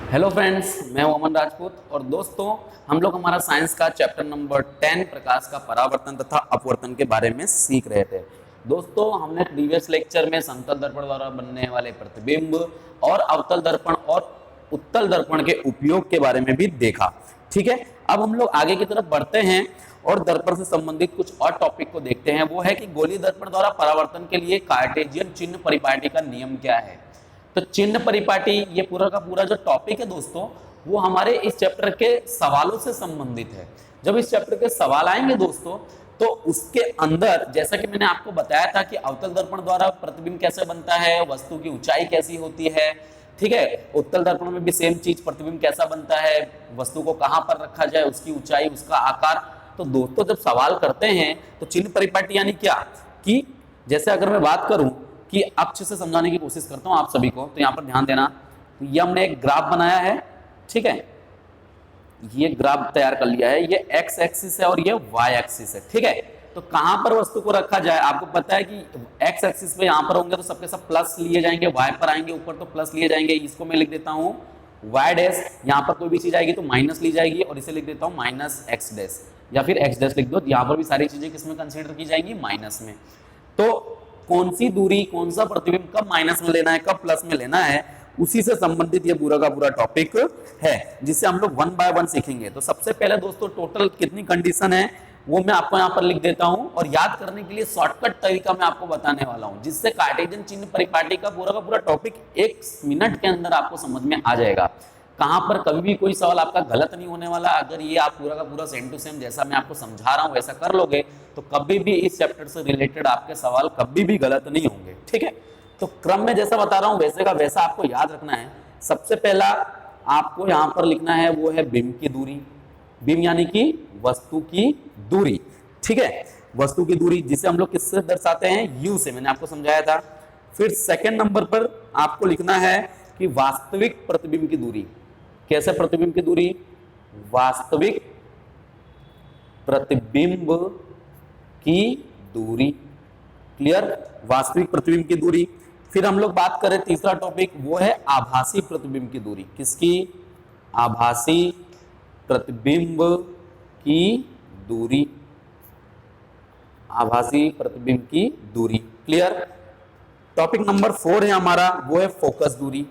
Hello friends, मैं हूं अमन राजपूत और दोस्तों हम लोग हमारा साइंस का चैप्टर नंबर 10 प्रकाश का परावर्तन तथा अपवर्तन के बारे में सीख रहे थे। दोस्तों हमने प्रीवियस लेक्चर में समतल दर्पण द्वारा बनने वाले प्रतिबिंब और अवतल दर्पण और उत्तल दर्पण के उपयोग के बारे में भी देखा। ठीक है, अब हम लोग आगे की तरफ बढ़ते हैं और दर्पण से संबंधित कुछ और टॉपिक को देखते हैं। वो है कि गोलीय दर्पण द्वारा परावर्तन के लिए कार्टेशियन चिन्ह परिपाटी का नियम क्या है। तो चिन्ह परिपाटी ये पूरा का पूरा जो टॉपिक है दोस्तों, वो हमारे इस चैप्टर के सवालों से संबंधित है। जब इस चैप्टर के सवाल आएंगे दोस्तों, तो उसके अंदर जैसा कि मैंने आपको बताया था कि अवतल दर्पण द्वारा प्रतिबिंब कैसे बनता है, वस्तु की ऊंचाई कैसी होती है, ठीक है, उत्तल दर्पण में भी सेम चीज, प्रतिबिंब कैसा बनता है, वस्तु को कहां पर रखा जाए, उसकी ऊंचाई, उसका आकार। तो दोस्तों जब सवाल करते हैं तो चिन्ह परिपाटी यानी क्या, कि जैसे अगर मैं बात करूं कि अक्ष से समझाने की कोशिश करता हूं आप सभी को, तो यहां पर ध्यान देना। तो ये हमने एक ग्राफ बनाया है, ठीक है, ये ग्राफ तैयार कर लिया है, ये एक्स एक्सिस है और ये वाई एक्सिस है, ठीक है। तो कहां पर वस्तु को रखा जाए, आपको पता है कि एक्स एक्सिस पे यहां पर होंगे तो सबके सब प्लस लिए जाएंगे, वाई पर आएंगे ऊपर तो प्लस लिए जाएंगे। इसको मैं लिख देता हूं वाई डैश, यहां पर कोई भी चीज आएगी तो माइनस ली जाएगी, और इसे लिख देता हूं माइनस एक्स डैश, या फिर एक्स डैश लिख दो। यहां पर भी सारी चीजें किसमें कंसीडर की जाएंगी, माइनस में। तो कौन सी दूरी, कौन सा प्रतिबिंब कब माइनस में लेना है, कब प्लस में लेना है, उसी से संबंधित ये पूरा का पूरा टॉपिक है, जिसे हम लोग वन बाय वन सीखेंगे। तो सबसे पहले दोस्तों टोटल कितनी कंडीशन है वो मैं आपको यहाँ पर लिख देता हूं, और याद करने के लिए शॉर्टकट तरीका मैं आपको बताने वाला हूं, जिससे कार्टेशियन चिन्ह परिपाटी का पूरा टॉपिक 1 मिनट के अंदर आपको समझ में आ जाएगा। कहां पर कभी भी कोई सवाल आपका गलत नहीं होने वाला। अगर ये आप पूरा का पूरा सेम टू सेम जैसा मैं आपको समझा रहा हूं वैसा कर लोगे तो कभी भी इस चैप्टर से रिलेटेड आपके सवाल कभी भी गलत नहीं होंगे, ठीक है। तो क्रम में जैसा बता रहा हूं वैसे का वैसा आपको याद रखना है। सबसे पहला आपको यहां पर लिखना है वो है बिंब की दूरी, बिंब यानी कि वस्तु की दूरी, ठीक है, वस्तु की दूरी, जिसे हम लोग किससे दर्शाते हैं, यू से, मैंने आपको समझाया था। फिर सेकंड नंबर पर आपको लिखना है कि वास्तविक प्रतिबिंब की दूरी। कैसे प्रतिबिंब की दूरी, वास्तविक प्रतिबिंब की दूरी, क्लियर, वास्तविक प्रतिबिंब की दूरी। फिर हम लोग बात करें तीसरा टॉपिक, वो है आभासी प्रतिबिंब की दूरी। किसकी, आभासी प्रतिबिंब की दूरी, आभासी प्रतिबिंब की दूरी, क्लियर। टॉपिक नंबर 4 है हमारा, वो है फोकस दूरी।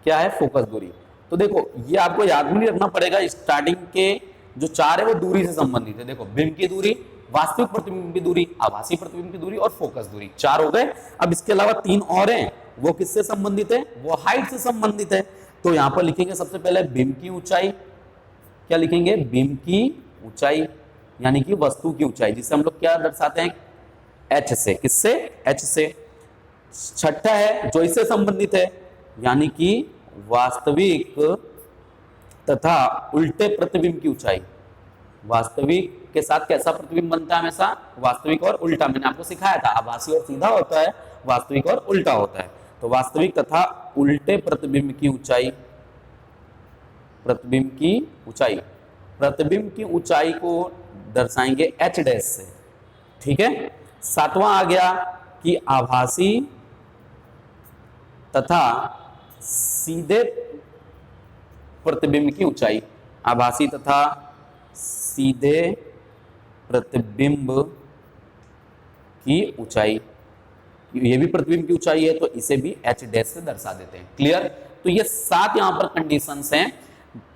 क्या है, फोकस दूरी। तो देखो ये आपको याद भी नहीं रखना पड़ेगा, स्टार्टिंग के जो 4 है वो दूरी से संबंधित है। देखो बिंब की दूरी, वास्तविक प्रतिबिंब की दूरी, आभासी प्रतिबिंब की दूरी और फोकस दूरी, 4 हो गए। अब इसके अलावा 3 और हैं, वो किससे संबंधित है, वो हाइट से संबंधित है। तो यहां पर लिखेंगे सबसे पहले बिंब की ऊंचाई। क्या लिखेंगे, बिंब की ऊंचाई यानी कि वस्तु की ऊंचाई, जिसे हम लोग क्या दर्शाते हैं, एच से। किससे, एच से। छठा है जो इससे संबंधित है, यानी कि वास्तविक तथा उल्टे प्रतिबिंब की ऊंचाई। वास्तविक के साथ कैसा प्रतिबिंब बनता है, हमेशा वास्तविक और उल्टा, मैंने आपको सिखाया था, आभासी और सीधा होता है, वास्तविक और उल्टा होता है। तो वास्तविक तथा उल्टे प्रतिबिंब की ऊंचाई, प्रतिबिंब की ऊंचाई, प्रतिबिंब की ऊंचाई को दर्शाएंगे एच डैश से, ठीक है। सातवां आ गया कि आभासी तथा सीधे प्रतिबिंब की ऊंचाई, आभासी तथा सीधे प्रतिबिंब की ऊंचाई, ये भी प्रतिबिंब की ऊंचाई है तो इसे भी एच डैश से दर्शा देते हैं, क्लियर। तो ये 7 यहां पर कंडीशंस हैं,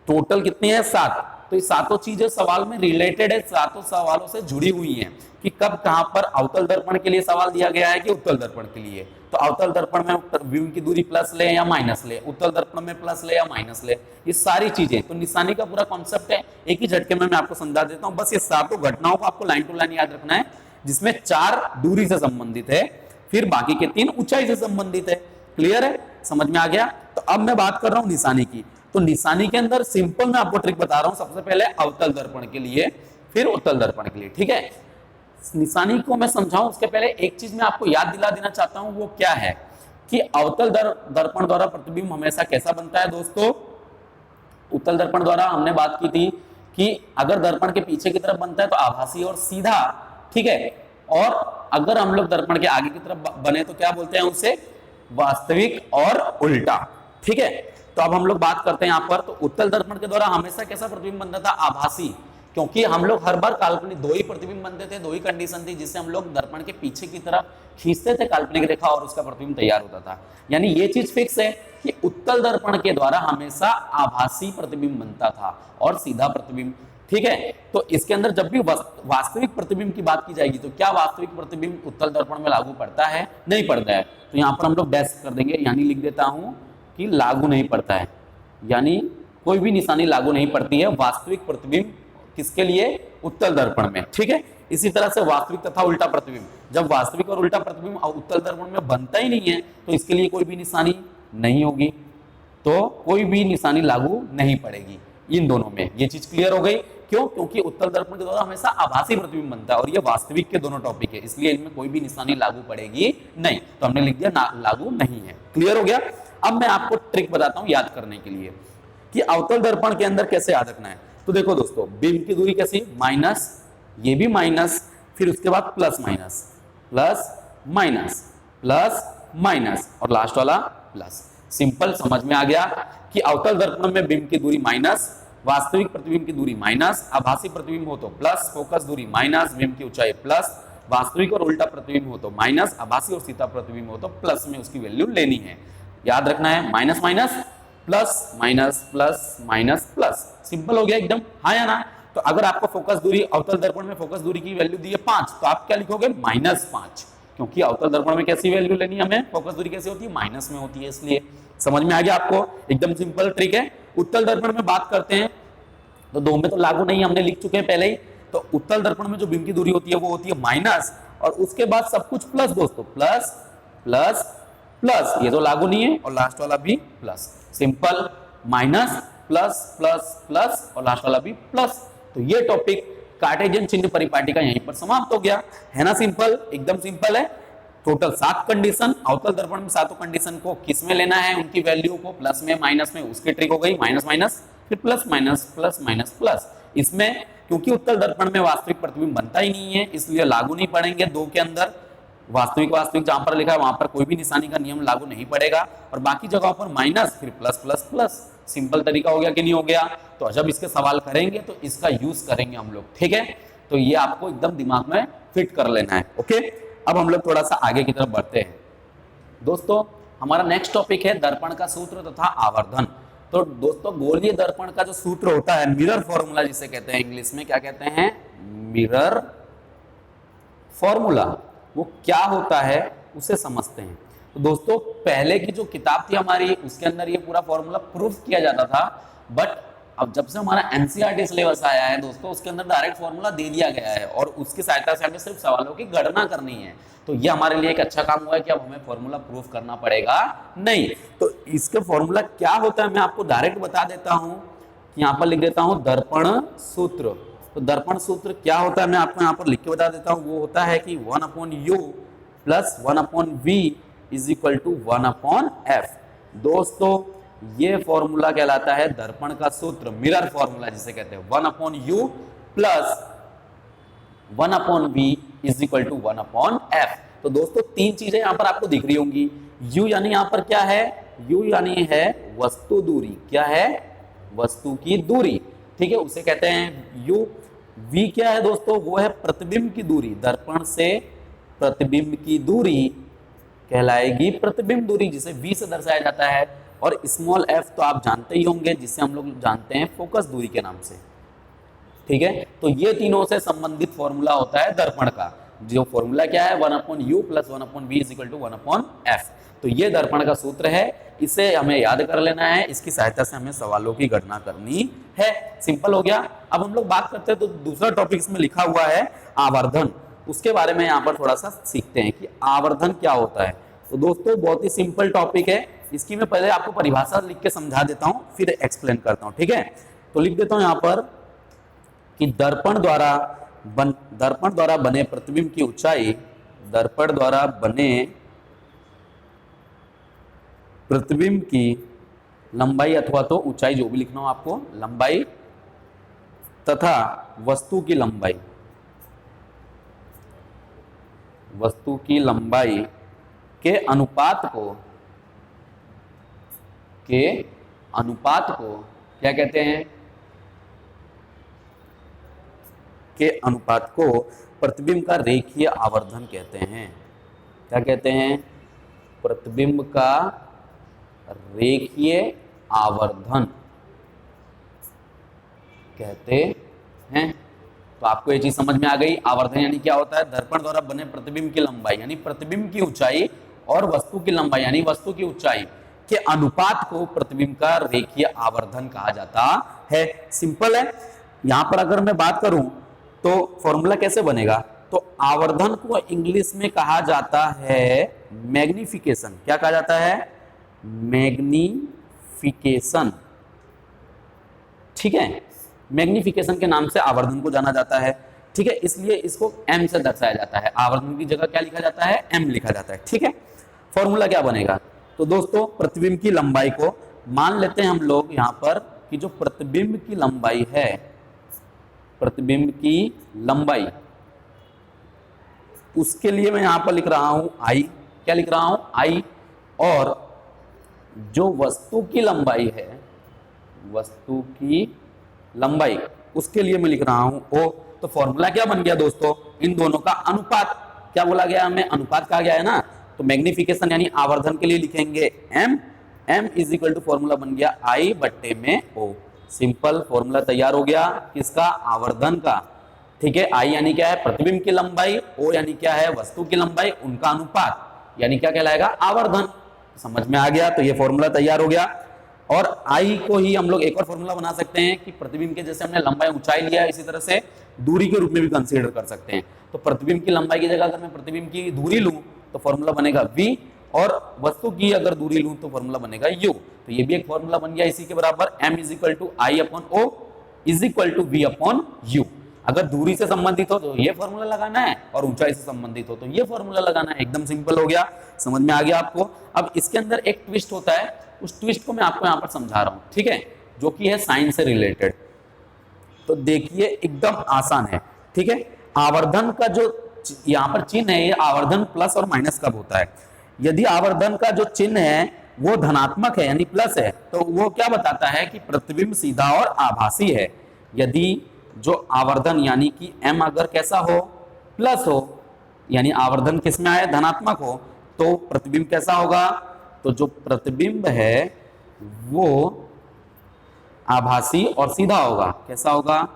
टोटल कितने हैं, 7। तो ये सातों चीजें सवाल में रिलेटेड है, सातों सवालों से जुड़ी हुई हैं कि कब कहां पर अवतल दर्पण के लिए सवाल दिया गया है कि उत्तल दर्पण के लिए। तो अवतल दर्पण में बिंब की दूरी प्लस ले या माइनस ले, उत्तल दर्पण में प्लस ले या माइनस ले, ये सारी चीजें। तो निशानी का पूरा कॉन्सेप्ट है, एक ही झटके में मैं आपको समझा देता हूं। बस ये सातों घटनाओं को आपको लाइन टू लाइन याद रखना है, जिसमें 4 दूरी से संबंधित है, फिर बाकी के 3 ऊंचाई से संबंधित है, क्लियर है, समझ में आ गया। तो अब मैं बात कर रहा हूं निशानी की। तो निशानी के अंदर सिंपल मैं आपको ट्रिक बता रहा हूं, सबसे पहले अवतल दर्पण के लिए, फिर उत्तल दर्पण के लिए, ठीक है। निशानी को मैं समझाऊं उसके पहले एक चीज मैं आपको याद दिला देना चाहता हूं, वो क्या है कि अवतल दर्पण द्वारा प्रतिबिंब हमेशा कैसा बनता है दोस्तों। उत्तल दर्पण द्वारा हमने बात की थी कि अगर दर्पण के पीछे की तरफ बनता है तो आभासी और सीधा, ठीक है, और अगर हम लोग दर्पण के आगे की तरफ बने तो क्या बोलते हैं उसे, वास्तविक और उल्टा, ठीक है। तो तो अब हम लोग बात करते हैं यहाँ पर, तो उत्तल दर्पण के द्वारा हमेशा कैसा प्रतिबिंब बनता था? आभासी, क्योंकि हम लोग हर बार काल्पनिक दो ही प्रतिबिंब बनते थे, दो ही कंडीशन थी जिससे हम लोग दर्पण के पीछे की तरफ खींचते थे काल्पनिक रेखा और उसका प्रतिबिंब तैयार होता था। यानी ये चीज फिक्स है कि उत्तल दर्पण के द्वारा हमेशा आभासी प्रतिबिंब बनता था और सीधा प्रतिबिंब। ठीक है, तो इसके अंदर जब भी वास्तविक प्रतिबिंब की बात की जाएगी तो क्या वास्तविक प्रतिबिंब उत्तल दर्पण में लागू पड़ता है? नहीं पड़ता है। तो यहाँ पर हम लोग डैश कर देंगे, यानी लिख देता हूं कि लागू नहीं पड़ता है, यानी कोई भी निशानी लागू नहीं पड़ती है वास्तविक प्रतिबिंब किसके लिए? उत्तल दर्पण में। ठीक है, इसी तरह से वास्तविक तथा उल्टा प्रतिबिंब, जब वास्तविक और उल्टा प्रतिबिंब उत्तल दर्पण में बनता ही नहीं है तो इसके लिए कोई भी निशानी नहीं होगी, तो कोई भी निशानी लागू नहीं पड़ेगी इन दोनों में। ये चीज क्लियर हो गई। क्यों? क्योंकि उत्तल दर्पण के द्वारा हमेशा आभासी प्रतिबिंब बनता है और ये वास्तविक के दोनों टॉपिक है, इसलिए इनमें कोई भी निशानी लागू पड़ेगी नहीं, तो हमने लिख दिया लागू नहीं है। क्लियर हो गया। अब मैं आपको ट्रिक बताता हूं याद करने के लिए कि अवतल दर्पण के अंदर कैसे याद रखना है। तो देखो दोस्तों, बीम की दूरी कैसी? माइनस, ये भी माइनस, फिर उसके बाद plus minus, plus minus, plus minus और लास्ट वाला प्लस। सिंपल, समझ में आ गया कि अवतल दर्पण में बीम की दूरी माइनस, वास्तविक प्रतिबिंब की दूरी माइनस, आभासी प्रतिबिंब हो तो प्लस, फोकस दूरी माइनस, बीम की ऊंचाई प्लस, वास्तविक और उल्टा प्रतिबिंब हो तो माइनस, आभासी और सीधा प्रतिबिंब हो तो प्लस में उसकी वैल्यू लेनी है। याद रखना है, minus minus plus, minus plus, minus plus. Simple हो गया एकदम, हाँ या ना? तो अगर आपको फोकस दूरी अवतल दर्पण में फोकस दूरी की वैल्यू दी है 5, तो आप क्या लिखोगे? -5, क्योंकि अवतल दर्पण में कैसी वैल्यू लेनी है हमें? फोकस दूरी कैसी होती है? माइनस में होती है, इसलिए। समझ में आ गया आपको? एकदम सिंपल ट्रिक है। उत्तल दर्पण में बात करते हैं तो दो में तो लागू नहीं, हमने लिख चुके हैं पहले ही। तो उत्तल दर्पण में जो बीम की दूरी होती है वो होती है माइनस, और उसके बाद सब कुछ प्लस दोस्तों, प्लस प्लस प्लस, ये तो लागू नहीं है, और लास्ट वाला भी plus. Simple, minus plus plus plus और लास्ट वाला भी प्लस। तो ये टॉपिक कार्टेशियन चिन्ह परिपाटी का यहीं पर समाप्त हो गया, है ना? सिंपल, एकदम सिंपल है। टोटल 7 कंडीशन, अवतल दर्पण में सातों कंडीशन को किस में लेना है? उनकी वैल्यू को प्लस में माइनस में, उसकी ट्रिक हो गई माइनस माइनस फिर plus minus plus minus plus. इसमें क्योंकि उत्तल दर्पण में वास्तविक प्रतिबिंब बनता ही नहीं है, इसलिए लागू नहीं पड़ेंगे दो के अंदर। वास्तविक वास्तविक जहां पर लिखा है वहां पर कोई भी निशानी का नियम लागू नहीं पड़ेगा, और बाकी जगहों पर माइनस फिर प्लस प्लस प्लस। सिंपल तरीका हो गया कि नहीं हो गया? तो जब इसके सवाल करेंगे तो इसका यूज करेंगे हम लोग, ठीक है? तो ये आपको एकदम दिमाग में फिट कर लेना है, ओके? अब हम लोग थोड़ा सा आगे की तरफ बढ़ते हैं। दोस्तों, हमारा नेक्स्ट टॉपिक है दर्पण का सूत्र तथा आवर्धन। तो दोस्तों, गोलीय दर्पण का जो सूत्र होता है, मिरर फॉर्मूला जिसे कहते हैं, इंग्लिश में क्या कहते हैं? Mirror formula. वो क्या होता है उसे समझते हैं। तो दोस्तों, पहले की जो किताब थी हमारी उसके अंदर ये पूरा फॉर्मूला प्रूफ किया जाता था, बट अब जब से हमारा एनसीईआरटी सिलेबस आया है दोस्तों, उसके अंदर डायरेक्ट फॉर्मूला दे दिया गया है और उसकी सहायता से हमें सिर्फ सवालों की गणना करनी है। तो ये हमारे लिए एक अच्छा काम हुआ है कि अब हमें फॉर्मूला प्रूफ करना पड़ेगा नहीं। तो इसका फॉर्मूला क्या होता है मैं आपको डायरेक्ट बता देता हूं, यहाँ पर लिख देता हूं दर्पण सूत्र। तो दर्पण सूत्र क्या होता है मैं आपको यहाँ पर लिख के बता देता हूँ। वो होता है कि 1/u plus 1/v is equal to 1/f। दोस्तों, ये फॉर्मूला कहलाता है दर्पण का सूत्र, मिरर फॉर्मूला जिसे कहते हैं। 1/u plus 1/v is equal to 1/f। तो दोस्तों, तीन चीजें यहां पर आपको दिख रही होंगी। u यानी यहां पर क्या है? u यानी है वस्तु दूरी। क्या है? वस्तु की दूरी, ठीक है, उसे कहते हैं u। v क्या है दोस्तों? वो है प्रतिबिंब की दूरी। दर्पण से प्रतिबिंब की दूरी कहलाएगी प्रतिबिंब दूरी, जिसे v से दर्शाया जाता है। और स्मॉल f तो आप जानते ही होंगे, जिसे हम लोग जानते हैं फोकस दूरी के नाम से, ठीक है? तो ये तीनों से संबंधित फॉर्मूला होता है दर्पण का। जो फॉर्मूला क्या है? 1/u plus 1/v is equal to 1/f। तो ये दर्पण का सूत्र है, इसे हमें याद कर लेना है, इसकी सहायता से हमें सवालों की गणना करनी है। सिंपल हो गया। अब हम लोग बात करते हैं तो दूसरा टॉपिक इसमें लिखा हुआ है आवर्धन। उसके बारे में यहाँ पर थोड़ा सा सीखते हैं कि आवर्धन क्या होता है। तो दोस्तों, बहुत ही सिंपल टॉपिक है। इसकी मैं पहले आपको परिभाषा लिख के समझा देता हूँ, फिर एक्सप्लेन करता हूँ, ठीक है? तो लिख देता हूँ यहाँ पर कि दर्पण द्वारा बने प्रतिबिंब की ऊंचाई, दर्पण द्वारा बने प्रतिबिंब की लंबाई अथवा तो ऊंचाई, जो भी लिखना हो आपको, लंबाई तथा वस्तु की लंबाई के अनुपात को क्या कहते हैं, के अनुपात को प्रतिबिंब का रेखीय आवर्धन कहते हैं। क्या कहते हैं, प्रतिबिंब का रेखीय आवर्धन कहते हैं। तो आपको ये चीज समझ में आ गई। आवर्धन यानी क्या होता है, दर्पण द्वारा बने प्रतिबिंब की लंबाई यानी प्रतिबिंब की ऊंचाई और वस्तु की लंबाई यानी वस्तु की ऊंचाई के अनुपात को प्रतिबिंब का रेखीय आवर्धन कहा जाता है। सिंपल है। यहां पर अगर मैं बात करूं तो फॉर्मूला कैसे बनेगा, तो आवर्धन को इंग्लिश में कहा जाता है मैग्निफिकेशन। क्या कहा जाता है, मैग्निफिकेशन। ठीक है, मैग्निफिकेशन के नाम से आवर्धन को जाना जाता है। ठीक है, इसलिए इसको m से दर्शाया जाता है। आवर्धन की जगह क्या लिखा जाता है, m लिखा जाता है। ठीक है, फॉर्मूला क्या बनेगा, तो दोस्तों प्रतिबिंब की लंबाई को मान लेते हैं हम लोग यहां पर कि जो प्रतिबिंब की लंबाई है, प्रतिबिंब की लंबाई, उसके लिए मैं यहां पर लिख रहा हूं I। क्या लिख रहा हूं, I। और जो वस्तु की लंबाई है, वस्तु की लंबाई, उसके लिए मैं लिख रहा हूं O। तो फॉर्मूला क्या बन गया दोस्तों, इन दोनों का अनुपात। क्या बोला गया हमें, अनुपात कहा गया है ना। तो मैग्निफिकेशन यानी आवर्धन के लिए लिखेंगे m, m is equal to formula बन गया I बट्टे में O। सिंपल फॉर्मूला तैयार हो गया, किसका, आवर्धन का। ठीक है, I यानी क्या है, प्रतिबिंब की लंबाई, O यानी क्या है, वस्तु की लंबाई, उनका अनुपात यानी क्या कहलाएगा, आवर्धन। समझ में आ गया, तो ये फॉर्मूला तैयार हो गया। और I को ही हम लोग एक और फॉर्मूला बना सकते हैं कि प्रतिबिंब के जैसे हमने लंबाई ऊंचाई लिया, इसी तरह से दूरी के रूप में भी कंसीडर कर सकते हैं। तो प्रतिबिंब की लंबाई की जगह अगर मैं प्रतिबिंब की दूरी लूं तो फॉर्मूला बनेगा v, और वस्तु की अगर दूरी लूं तो फॉर्मूला बनेगा u। तो ये भी एक फॉर्मूला बन गया इसी के बराबर, m is equal to I upon O is equal to v upon u। अगर दूरी से संबंधित हो तो ये फॉर्मूला लगाना है, और ऊंचाई से संबंधित हो तो ये फॉर्मूला लगाना है। एकदम सिंपल हो गया, समझ में आ गया आपको। अब इसके अंदर एक ट्विस्ट होता है, उस ट्विस्ट को मैं आपको यहाँ पर समझा रहा हूँ। ठीक है, जो कि है साइन से रिलेटेड। तो देखिए एकदम आसान है। ठीक है, आवर्धन का जो यहाँ पर चिन्ह है, ये आवर्धन प्लस और माइनस कब होता है। यदि आवर्धन का जो चिन्ह है वो धनात्मक है यानी प्लस है, तो वो क्या बताता है कि प्रतिबिंब सीधा और आभासी है। यदि जो आवर्धन यानी कि m अगर कैसा हो, प्लस हो, यानी आवर्धन किस में आए, धनात्मक हो, तो प्रतिबिंब कैसा होगा, तो जो प्रतिबिंब है वो आभासी और सीधा होगा। कैसा होगा,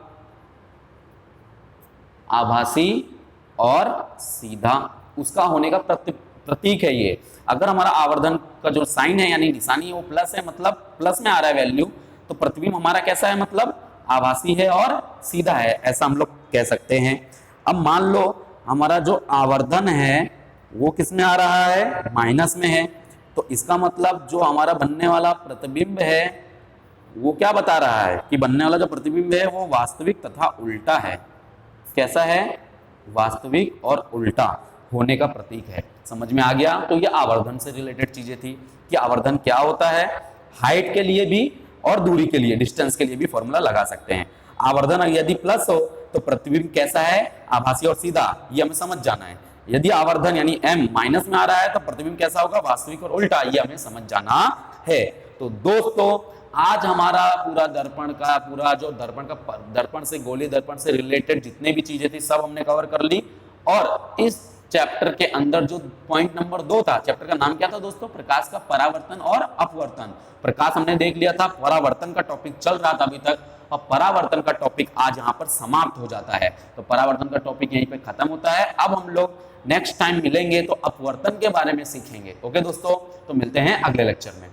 आभासी और सीधा, उसका होने का प्रतीक है ये। अगर हमारा आवर्धन का जो साइन है यानी निशानी है वो प्लस है, मतलब प्लस में आ रहा है वैल्यू, तो प्रतिबिंब हमारा कैसा है, मतलब आभासी है और सीधा है, ऐसा हम लोग कह सकते हैं। अब मान लो हमारा जो आवर्धन है वो किस में आ रहा है, माइनस में है, तो इसका मतलब जो हमारा बनने वाला प्रतिबिंब है वो क्या बता रहा है कि बनने वाला जो प्रतिबिंब है वो वास्तविक तथा उल्टा है। कैसा है, वास्तविक और उल्टा होने का प्रतीक है। समझ में आ गया। तो ये आवर्धन से रिलेटेड चीजें थी कि आवर्धन क्या होता है, हाइट के लिए भी और दूरी के लिए, डिस्टेंस के लिए भी फॉर्मूला लगा सकते हैं। आवर्धन यदि प्लस हो तो प्रतिबिंब कैसा है, आभासी और सीधा, ये हमें समझ जाना है। यदि आवर्धन यानी m माइनस में आ रहा है तो प्रतिबिंब कैसा होगा, वास्तविक और उल्टा, ये हमें समझ जाना है। तो दोस्तों आज हमारा पूरा दर्पण का, पूरा जो दर्पण से, गोलीय दर्पण से रिलेटेड जितने भी चीजें थी सब हमने कवर कर ली। और इस चैप्टर के अंदर जो पॉइंट नंबर 2 था, चैप्टर का नाम क्या था दोस्तों, प्रकाश का परावर्तन और अपवर्तन। प्रकाश हमने देख लिया था, परावर्तन का टॉपिक चल रहा था अभी तक, और परावर्तन का टॉपिक आज यहाँ पर समाप्त हो जाता है। तो परावर्तन का टॉपिक यहीं पे खत्म होता है। अब हम लोग नेक्स्ट टाइम मिलेंगे तो अपवर्तन के बारे में सीखेंगे। ओके दोस्तों, तो मिलते हैं अगले लेक्चर में।